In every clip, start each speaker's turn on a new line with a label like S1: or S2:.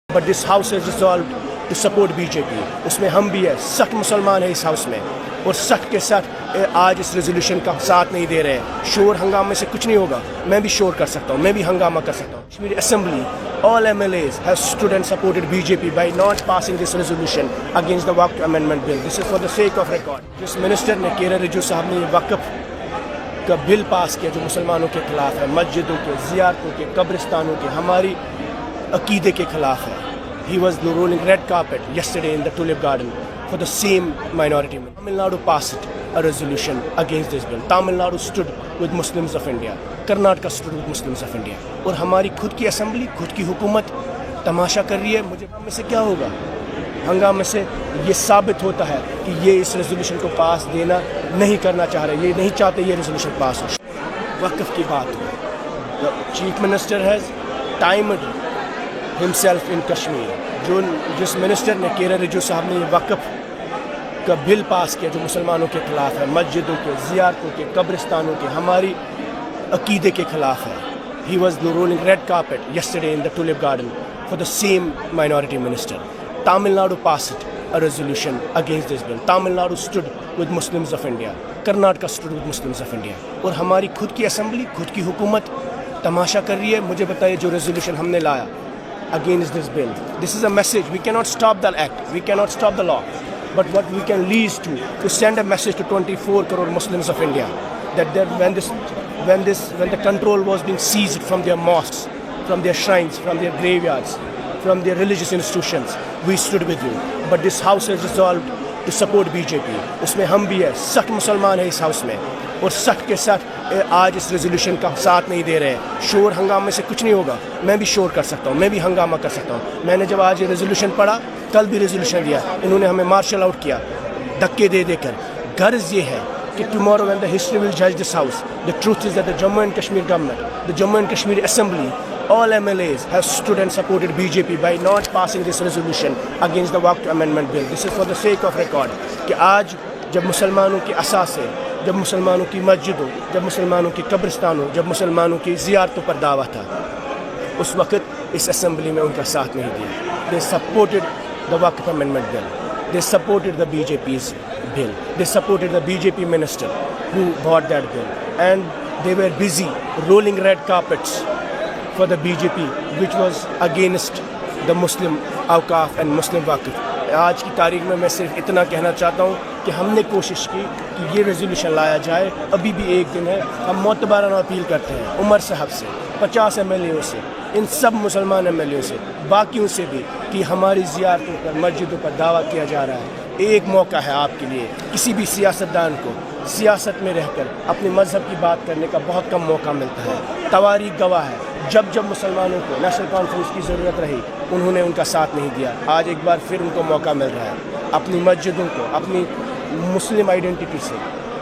S1: But this house has resolved to support BJP. उसमें हम भी है, सख्त मुसलमान है इस हाउस में, और सख्त के साथ आज इस रेजोल्यूशन का साथ नहीं दे रहे हैं। शोर हंगामे से कुछ नहीं होगा। मैं भी शोर कर सकता हूँ, मैं भी हंगामा कर सकता हूँ। Kashmir assembly, all MLAs have stood and supported BJP by not passing this resolution against the Waqf Amendment Bill. This is for the sake of record. जिस मिनिस्टर ने किरण रिजिजू साहब ने ये वक्फ का बिल पास किया जो मुसलमानों के खिलाफ है, मस्जिदों के, ज़ियारतों के, कब्रिस्तानों के, हमारी अकीदे के खिलाफ है. He was rolling red carpet yesterday in the Tulip Garden for the same minority. Tamil Nadu passed a resolution against this bill. Tamil Nadu stood with Muslims of India. Karnataka stood with Muslims of India. और हमारी खुद की assembly, खुद की हुकूमत तमाशा कर रही है. मुझे हंगामे से क्या होगा? हंगामे से ये साबित होता है कि ये इस रेजोल्यूशन को पास देना नहीं करना चाह रहे, ये नहीं चाहते ये रेजोल्यूशन पास हो. वक़्फ़ की बात हो. The Chief Minister has timed himself in Kashmir. जिस मिनिस्टर ने किरण रिजिजू साहब ने ये वक़्फ़ का बिल पास किया जो मुसलमानों के खिलाफ है, मस्जिदों के, ज़ियारतों के, कब्रिस्तानों के, हमारी अकीदे के खिलाफ है. He was rolling red carpet yesterday in the Tulip Garden for the same minority minister. Tamil Nadu passed a resolution against this bill. Tamil Nadu stood with Muslims of India. Karnataka stood with Muslims of India. और हमारी खुद की assembly, खुद की हुकूमत तमाशा कर रही है. मुझे बताइए जो रेजोल्यूशन हमने लाया against this bill. This is a message. We cannot stop the act. We cannot stop the law. But what we can lead to send a message to 24 crore Muslims of India that when the control was being seized from their mosques, from their shrines, from their graveyards, from their religious institutions, we stood with you. But this house has resolved to support BJP. उसमें हम भी है, सख्त मुसलमान है इस house में, और सख्त के साथ आज इस रेजोल्यूशन का साथ नहीं दे रहे हैं. शोर हंगामे से कुछ नहीं होगा. मैं भी शोर कर सकता हूँ, मैं भी हंगामा कर सकता हूँ. मैंने जब आज ये रेजोल्यूशन पढ़ा, कल भी रेजोल्यूशन दिया, इन्होंने हमें मार्शल आउट किया धक्के दे देकर. गर्ज ये है कि tomorrow when the history will judge this house, the truth is that the Jammu and Kashmir government, the Jammu and Kashmir Assembly, all MLAs have stood and supported BJP by not passing this resolution against the Waqf Amendment Bill. This is for the sake of record कि आज जब मुसलमानों की असासे, जब मुसलमानों की मस्जिदों, जब मुसलमानों की कब्रिस्तानों, जब मुसलमानों की ज़ियारतों पर दावा था, उस वक़्त इस असेंबली में उनका साथ नहीं दिया. They supported the Waqf Amendment Bill. They supported the BJP's bill. They supported the BJP minister who brought that bill. And they were busy rolling red carpets for the BJP, which was against the Muslim Awqaf and Muslim Waqf. आज की तारीख में मैं सिर्फ इतना कहना चाहता हूँ कि हमने कोशिश की कि ये रेजोल्यूशन लाया जाए. अभी भी एक दिन है. हम मोतबाराना अपील करते हैं उमर साहब से, 50 MLA से, इन सब मुसलमान MLA से, बाकियों से भी कि हमारी ज़ियारतों पर, मस्जिदों पर दावा किया जा रहा है. एक मौका है आपके लिए. किसी भी सियासतदान को सियासत में रहकर अपने मज़हब की बात करने का बहुत कम मौका मिलता है. तवारीख गवाह है, जब जब मुसलमानों को नेशनल कॉन्फ्रेंस की ज़रूरत रही, उन्होंने उनका साथ नहीं दिया. आज एक बार फिर उनको मौका मिल रहा है. अपनी मस्जिदों को, अपनी मुस्लिम आइडेंटिटी से,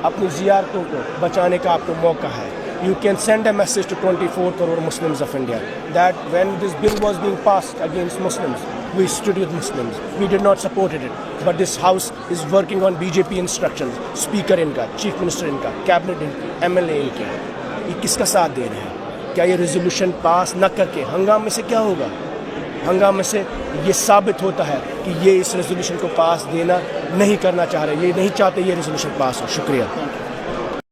S1: अपनी ज़ियारतों को बचाने का आपको मौका है. You can send a message to 24 crore Muslims of India that when this bill was being passed against Muslims, we stood with Muslims. We did not support it. But this house is working on BJP instructions. Speaker इनका, Chief Minister इनका, Cabinet इनकी, MLA इनके. ये किसका साथ दे रहे हैं? क्या ये रेजोल्यूशन पास न करके हंगामे से क्या होगा? हंगामे से ये साबित होता है कि ये इस रेजोल्यूशन को पास देना नहीं करना चाह रहे, ये नहीं चाहते ये रेजोल्यूशन पास हो. शुक्रिया.